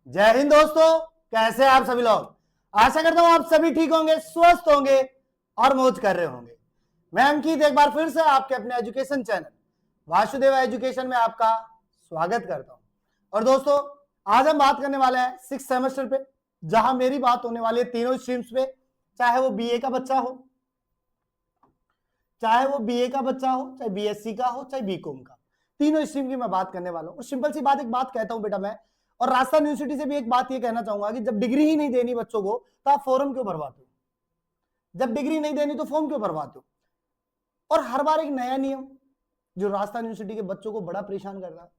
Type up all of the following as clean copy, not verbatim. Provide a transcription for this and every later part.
जय हिंद दोस्तों, कैसे हैं आप सभी लोग। आशा करता हूं आप सभी ठीक होंगे, स्वस्थ होंगे और मौज कर रहे होंगे। मैं अंकित एक बार फिर से आपके अपने एजुकेशन चैनल वासुदेव एजुकेशन में आपका स्वागत करता हूं। और दोस्तों, आज हम बात करने वाले हैं 6 सेमेस्टर पे, जहां मेरी बात होने वाली है तीनों स्ट्रीम्स पे, चाहे वो बीए का बच्चा हो, चाहे बीएससी का हो, चाहे बीकॉम का। तीनों स्ट्रीम की मैं बात करने वाला हूं। सिंपल सी बात एक बात कहता हूं बेटा मैं, और राजस्थान यूनिवर्सिटी से भी एक बात ये कहना चाहूंगा कि जब डिग्री ही नहीं देनी बच्चों को तो आप फॉर्म क्यों भरवाते हो? जब डिग्री नहीं देनी तो फॉर्म क्यों भरवाते हो? और हर बार एक नया नियम जो राजस्थान यूनिवर्सिटी के बच्चों को बड़ा परेशान कर रहा है।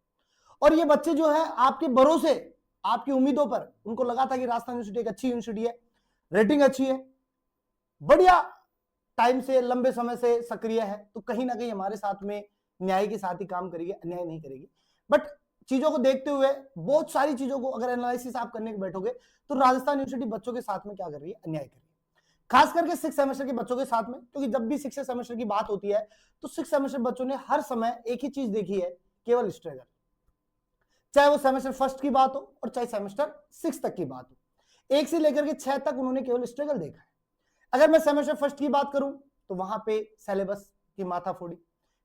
और ये बच्चे जो है आपके भरोसे, आपकी उम्मीदों पर, उनको लगा था कि राजस्थान यूनिवर्सिटी एक अच्छी यूनिवर्सिटी है, रेटिंग अच्छी है, बढ़िया टाइम से, लंबे समय से सक्रिय है, तो कहीं ना कहीं हमारे साथ में न्याय के साथ ही काम करेगी, अन्याय नहीं करेगी। बट चीजों को देखते हुए, बहुत सारी चीजों को अगर एनालिसिस आप करने के बैठोगे तो राजस्थान यूनिवर्सिटी बच्चों के साथ में क्या कर रही है? अन्याय कर रही है, खास करके 6 सेमेस्टर के बच्चों के साथ में। क्योंकि जब भी 6 सेमेस्टर की बात होती है तो 6 सेमेस्टर बच्चों ने हर समय एक ही चीज देखी है, केवल स्ट्रगल। चाहे वो सेमेस्टर फर्स्ट की बात हो और चाहे सेमेस्टर 6 तक की बात हो, 1 से लेकर के 6 तक उन्होंने केवल स्ट्रगल देखा है। अगर मैं सेमेस्टर फर्स्ट की बात करूं तो वहां पे सिलेबस की माथा फोड़ी,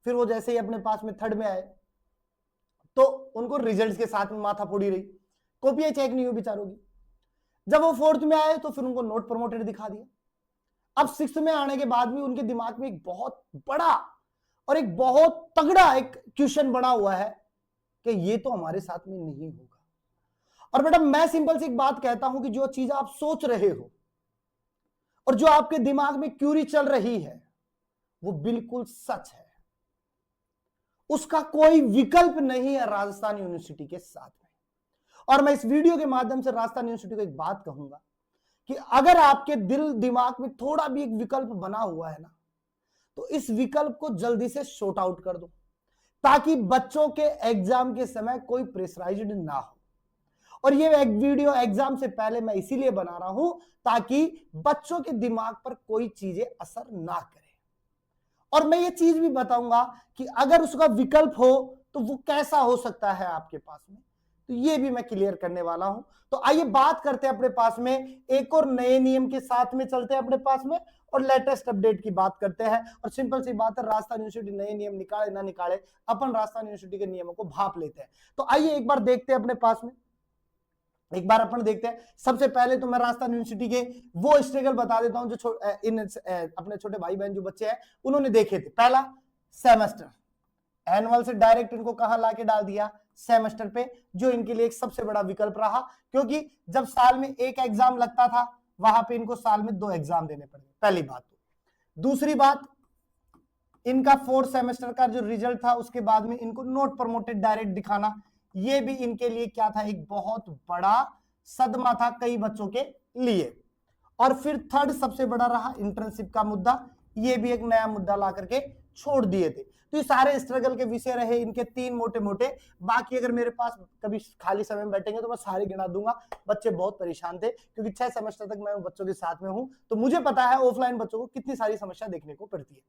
फिर वो जैसे ही अपने पास में थर्ड में आए तो उनको रिजल्ट्स के साथ में माथा फोड़ी रही, कॉपियां चेक नहीं हुई बेचारों की। जब वो फोर्थ में आए तो फिर उनको नोट प्रमोटेड दिखा दिया। अब 6th में आने के बाद भी उनके दिमाग में एक बहुत बड़ा और एक बहुत तगड़ा एक क्वेश्चन बना हुआ है कि ये तो हमारे साथ में नहीं होगा। और बेटा मैं सिंपल सी एक बात कहता हूं कि जो चीज आप सोच रहे हो और जो आपके दिमाग में क्यूरी चल रही है वो बिल्कुल सच है, उसका कोई विकल्प नहीं है राजस्थान यूनिवर्सिटी के साथ में। और मैं इस वीडियो के माध्यम से राजस्थान यूनिवर्सिटी को एक बात कहूंगा कि अगर आपके दिल दिमाग में थोड़ा भी एक विकल्प बना हुआ है ना, तो इस विकल्प को जल्दी से शॉर्ट आउट कर दो, ताकि बच्चों के एग्जाम के समय कोई प्रेशराइज्ड ना हो। और ये वीडियो एग्जाम से पहले मैं इसीलिए बना रहा हूं ताकि बच्चों के दिमाग पर कोई चीजें असर ना करे। और मैं ये चीज भी बताऊंगा कि अगर उसका विकल्प हो तो वो कैसा हो सकता है आपके पास में, तो ये भी मैं क्लियर करने वाला हूं। तो आइए बात करते हैं अपने पास में एक और नए नियम के साथ में, चलते हैं अपने पास में और लेटेस्ट अपडेट की बात करते हैं। और सिंपल सी बात है, राजस्थान यूनिवर्सिटी नए नियम निकाले ना निकाले, अपन राजस्थान यूनिवर्सिटी के नियमों को भाप लेते हैं। तो आइए एक बार देखते हैं अपने पास में, एक बार अपन देखते हैं। सबसे पहले तो मैं राजस्थान यूनिवर्सिटी के वो स्ट्रगल बता देता हूं जो अपने छोटे भाई बहन जो बच्चे हैं उन्होंने देखे थे। पहला, सेमेस्टर एनुअल से डायरेक्ट इनको कहां लाके डाल दिया? सेमेस्टर पे, जो इनके लिए एक सबसे बड़ा विकल्प रहा, क्योंकि जब साल में एक एग्जाम लगता था वहां पे इनको साल में 2 एग्जाम देने पड़े। पहली बात। दूसरी बात, इनका 4th सेमेस्टर का जो रिजल्ट था उसके बाद में इनको नोट प्रमोटेड डायरेक्ट दिखाना, ये भी इनके लिए क्या था? एक बहुत बड़ा सदमा था कई बच्चों के लिए। और फिर थर्ड सबसे बड़ा रहा इंटर्नशिप का मुद्दा, ये भी एक नया मुद्दा ला करके छोड़ दिए थे। तो ये सारे स्ट्रगल के विषय रहे इनके 3 मोटे मोटे। बाकी अगर मेरे पास कभी खाली समय में बैठेंगे तो मैं सारे गिना दूंगा। बच्चे बहुत परेशान थे क्योंकि 6 सेमेस्टर तक मैं बच्चों के साथ में हूं, तो मुझे पता है ऑफलाइन बच्चों को कितनी सारी समस्या देखने को पड़ती है।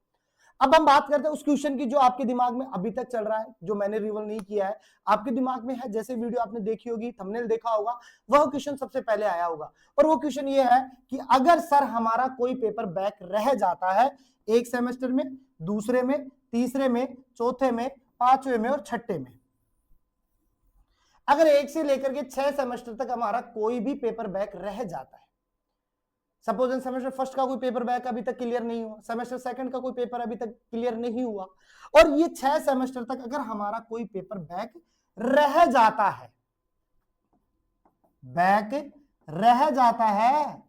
अब हम बात करते हैं उस क्वेश्चन की जो आपके दिमाग में अभी तक चल रहा है, जो मैंने रिवील नहीं किया है, आपके दिमाग में है। जैसे वीडियो आपने देखी होगी, थंबनेल देखा होगा, वह क्वेश्चन सबसे पहले आया होगा। और वो क्वेश्चन ये है कि अगर सर हमारा कोई पेपर बैक रह जाता है एक सेमेस्टर में, दूसरे में, तीसरे में, चौथे में, 5वें में और 6ठे में, अगर 1 से लेकर के 6 सेमेस्टर तक हमारा कोई भी पेपर बैक रह जाता है, सपोज सेमेस्टर फर्स्ट का कोई पेपर बैक अभी तक क्लियर नहीं हुआ, सेमेस्टर सेकंड का कोई पेपर अभी तक क्लियर नहीं हुआ, और ये 6 सेमेस्टर तक अगर हमारा कोई पेपर बैक रह जाता है, बैक रह जाता है,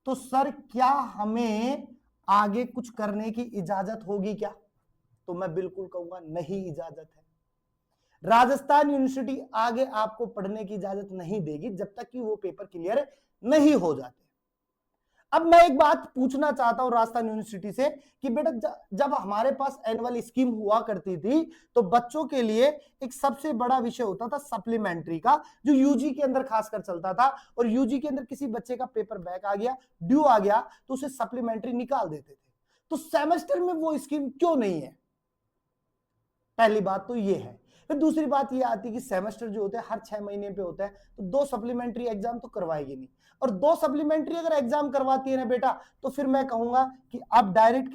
तो सर क्या हमें आगे कुछ करने की इजाजत होगी क्या? तो मैं बिल्कुल कहूंगा नहीं, इजाजत है। राजस्थान यूनिवर्सिटी आगे आपको पढ़ने की इजाजत नहीं देगी जब तक कि वो पेपर क्लियर नहीं हो जाते। अब मैं एक बात पूछना चाहता हूं राजस्थान यूनिवर्सिटी से कि बेटा जब हमारे पास एनुअल स्कीम हुआ करती थी तो बच्चों के लिए एक सबसे बड़ा विषय होता था सप्लीमेंट्री का, जो यूजी के अंदर खासकर चलता था। और यूजी के अंदर किसी बच्चे का पेपर बैक आ गया, ड्यू आ गया, तो उसे सप्लीमेंट्री निकाल देते थे। तो सेमेस्टर में वो स्कीम क्यों नहीं है? पहली बात तो ये है। फिर दूसरी बात ये आती है कि सेमेस्टर जो होता है हर 6 महीने पे होता है, तो 2 सप्लीमेंट्री एग्जाम तो करवाएगी नहीं, और 2 सप्लीमेंट्री अगर एग्जाम करवाती है ना बेटा, तो फिर मैं कहूंगा कि आप डायरेक्ट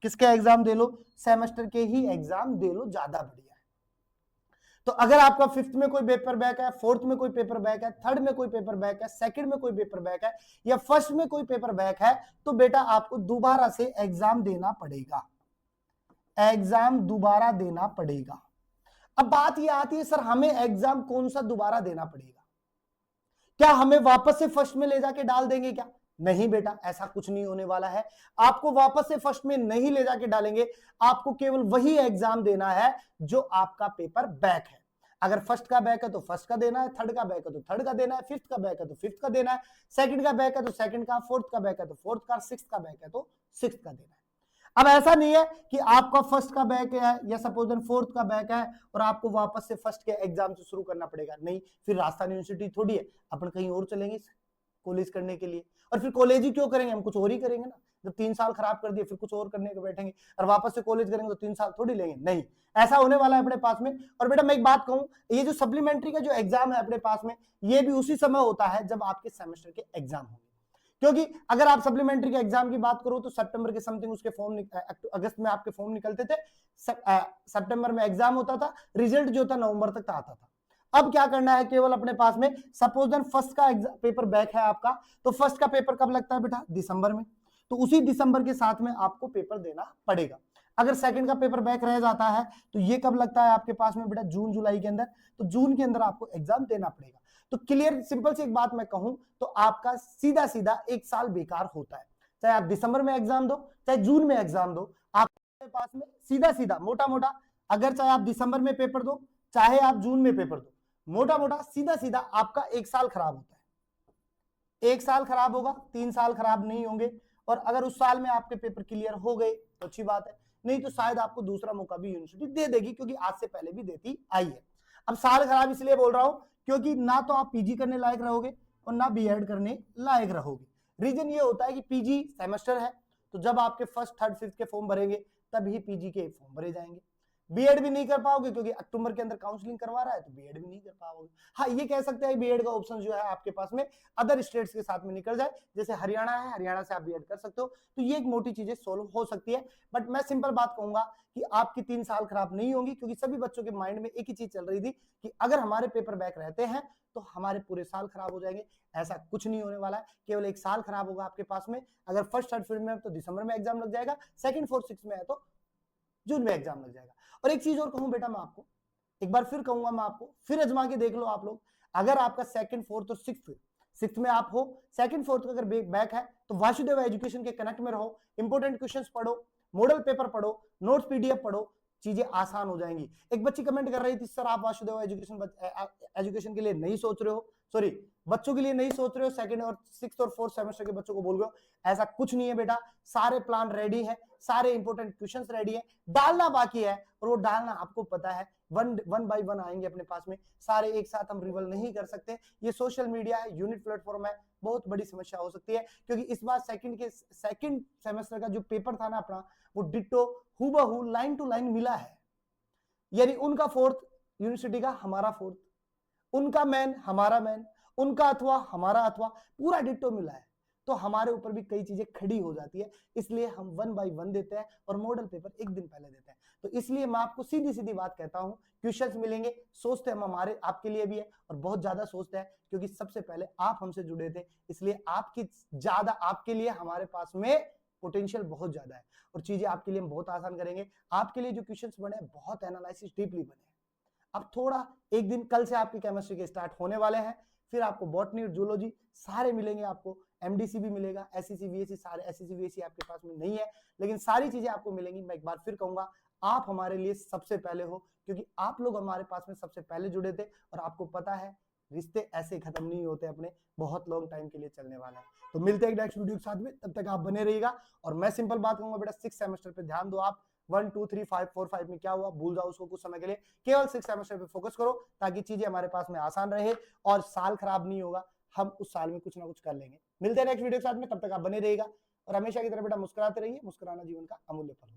किसका एग्जाम दे लो, सेमेस्टर के ही एग्जाम दे लो, ज्यादा बढ़िया। तो अगर आपका 5th में कोई पेपर बैक है, 4th में कोई पेपर बैक है, 3rd में कोई पेपर बैक है, 2nd में कोई पेपर बैक है, या 1st में कोई पेपर बैक है, तो बेटा आपको दोबारा से एग्जाम देना पड़ेगा, एग्जाम दोबारा देना पड़ेगा। अब बात यह आती है सर हमें एग्जाम कौन सा दोबारा देना पड़ेगा, क्या हमें वापस से फर्स्ट में ले जाके डाल देंगे क्या? नहीं बेटा, ऐसा कुछ नहीं होने वाला है, आपको वापस से फर्स्ट में नहीं ले जाके डालेंगे, आपको केवल वही एग्जाम देना है जो आपका पेपर बैक है। अगर फर्स्ट का बैक है तो फर्स्ट का देना है, थर्ड का बैक है तो थर्ड का देना है, 5th का बैक है तो 5th का देना है, सेकंड का बैक है तो सेकंड का, 4th का बैक है तो 4th का, 6th का बैक है तो 6th का देना है। अब ऐसा नहीं है कि आपका फर्स्ट का बैक है या सपोज 4th का बैक है और आपको वापस से फर्स्ट के एग्जाम से शुरू करना पड़ेगा, नहीं, फिर राजस्थान यूनिवर्सिटी थोड़ी है, अपन कहीं और चलेंगे कॉलेज करने के लिए, और फिर कॉलेज ही क्यों करेंगे, हम कुछ और ही करेंगे ना, जब 3 साल खराब कर दिए फिर कुछ और करने के बैठेंगे और वापस से कॉलेज करेंगे तो 3 साल थोड़ी लेंगे, नहीं, ऐसा होने वाला है अपने पास में। और बेटा मैं एक बात कहूं, ये जो सप्लीमेंट्री का जो एग्जाम है अपने पास में, ये भी उसी समय होता है जब आपके सेमेस्टर के एग्जाम होंगे, क्योंकि अगर आप सप्लीमेंट्री के एग्जाम की बात करो तो सितंबर के समथिंग उसके फॉर्म, अगस्त में आपके फॉर्म निकलते थे, सितंबर में एग्जाम होता था, रिजल्ट जो था नवंबर तक आता था। अब क्या करना है, केवल अपने पास में सपोज फर्स्ट का पेपर बैक है आपका, तो फर्स्ट का पेपर कब लगता है बेटा, दिसंबर में, तो उसी दिसंबर के साथ में आपको पेपर देना पड़ेगा। अगर सेकंड का पेपर बैक रह जाता है तो ये कब लगता है आपके पास में बेटा, जून जुलाई के अंदर, तो जून के अंदर आपको एग्जाम देना पड़ेगा। तो क्लियर सिंपल सी एक बात मैं कहूं तो आपका सीधा सीधा 1 साल बेकार होता है, चाहे आप दिसंबर में एग्जाम दो चाहे जून में एग्जाम दो, आपके पास में सीधा सीधा मोटा मोटा, अगर चाहे आप दिसंबर में पेपर दो चाहे आप जून में पेपर दो, मोटा मोटा सीधा सीधा आपका 1 साल खराब होता है। 1 साल खराब होगा, 3 साल खराब नहीं होंगे, और अगर उस साल में आपके पेपर क्लियर हो गए तो अच्छी बात है, नहीं तो शायद आपको दूसरा मौका भी यूनिवर्सिटी दे देगी, क्योंकि आज से पहले भी देती आई है। अब साल खराब इसलिए बोल रहा हूं क्योंकि ना तो आप पीजी करने लायक रहोगे और ना बीएड करने लायक रहोगे। रीजन ये होता है कि पीजी सेमेस्टर है, तो जब आपके फर्स्ट, थर्ड, 5th के फॉर्म भरेंगे तभी पीजी के फॉर्म भरे जाएंगे। बीएड भी नहीं कर पाओगे क्योंकि अक्टूबर के अंदर काउंसलिंग करवा रहा है, तो बीएड भी नहीं कर पाओगे। हाँ, ये कह सकते हैं बीएड का ऑप्शन जो है आपके पास में अदर स्टेट्स के साथ में निकल जाए, जैसे हरियाणा है, हरियाणा से आप बीएड कर सकते हो, तो ये एक मोटी चीजें सोल्व हो सकती है। बट मैं सिंपल बात कहूंगा कि आपकी 3 साल खराब नहीं होंगी, क्योंकि सभी बच्चों के माइंड में एक ही चीज चल रही थी कि अगर हमारे पेपर बैक रहते हैं तो हमारे पूरे साल खराब हो जाएंगे। ऐसा कुछ नहीं होने वाला है, केवल 1 साल खराब होगा आपके पास में। अगर फर्स्ट, थर्ड, 5th में है तो दिसंबर में एग्जाम लग जाएगा, सेकंड, 4th, 6th में है तो जून में एग्जाम लग जाएगा। और एक चीज और कहूं बेटा, मैं आपको एक बार फिर कहूंगा, मैं आपको फिर अजमा के देख लो आप लोग, अगर आपका 2nd, 4th और 6th में आप हो, 2nd, 4th का अगर बैक है तो वासुदेव एजुकेशन के कनेक्ट में रहो, इंपोर्टेंट क्वेश्चंस पढ़ो, मॉडल पेपर पढ़ो, नोट्स पीडीएफ पढ़ो, चीजें आसान हो जाएंगी। एक बच्ची कमेंट कर रही थी, सर आप वासुदेव एजुकेशन के लिए नहीं सोच रहे हो, सॉरी बच्चों के लिए नहीं सोच रहे हो, 2nd और 6th और 4th सेमेस्टर के बच्चों को बोल रहे हो, ऐसा कुछ नहीं है बेटा, सारे प्लान रेडी है, सारे इंपोर्टेंट क्वेश्चंस रेडी है, डालना बाकी है, और वो डालना आपको पता है, वन बाय वन आएंगे अपने पास में, सारे एक साथ हम रिवल नहीं कर सकते। ये सोशल मीडिया है, यूनिट प्लेटफॉर्म है, बहुत बड़ी समस्या हो सकती है, क्योंकि इस बार सेकंड सेमेस्टर का जो पेपर था ना अपना, वो डिट्टो हूबहू लाइन टू लाइन मिला है, यानी उनका 4th यूनिवर्सिटी का हमारा 4th, उनका मैन हमारा मैन, उनका अथवा हमारा अथवा, पूरा डिट्टो मिला है। तो हमारे ऊपर भी कई चीजें खड़ी हो जाती है, इसलिए हम 1 बाय 1 देते हैं और मॉडल पेपर एक दिन पहले देते हैं। तो इसलिए मैं आपको सीधी सीधी बात कहता हूं, क्वेश्चंस मिलेंगे, सोचते हम हमारे आपके लिए भी है, और बहुत ज्यादा सोचते हैं, क्योंकि सबसे पहले आप हमसे जुड़े थे, इसलिए आपकी ज्यादा, आपके लिए हमारे पास में पोटेंशियल बहुत ज्यादा है, और चीजें आपके लिए हम बहुत आसान करेंगे। आपके लिए जो क्वेश्चंस बने बहुत एनालिसिस डीपली बने। अब थोड़ा एक दिन, कल से आपकी केमिस्ट्री के स्टार्ट होने वाले हैं, फिर आपको बॉटनी और जूलॉजी सारे मिलेंगे, आपको एमडीसी भी मिलेगा, एसईसी वीएसी, सारे एसईसी वीएसी आपके पास में नहीं है, लेकिन सारी चीजें आपको मिलेंगी। मैं एक बार फिर कहूंगा, आप हमारे लिए सबसे पहले हो, क्योंकि आप लोग हमारे पास में सबसे पहले जुड़े थे, और आपको पता है रिश्ते ऐसे खत्म नहीं होते अपने, बहुत लॉन्ग टाइम के लिए चलने वाला है। तो मिलते हैं नेक्स्ट वीडियो के साथ में, तब तक आप बने रहिएगा। और मैं सिंपल बात कहूंगा बेटा, 6th सेमेस्टर पे ध्यान दो आप, 1 2 3 5 4 5 में क्या हुआ भूल जाओ उसको कुछ समय के लिए, केवल 6th सेमेस्टर पे फोकस करो, ताकि चीजें हमारे पास में आसान रहे और साल खराब नहीं होगा, हम उस साल में कुछ ना कुछ कर लेंगे। मिलते हैं नेक्स्ट वीडियो के साथ में, तब तक आप बने रहिएगा, और हमेशा की तरह बेटा मुस्कुराते रहिए, मुस्कुराना जीवन का अमूल्य फल।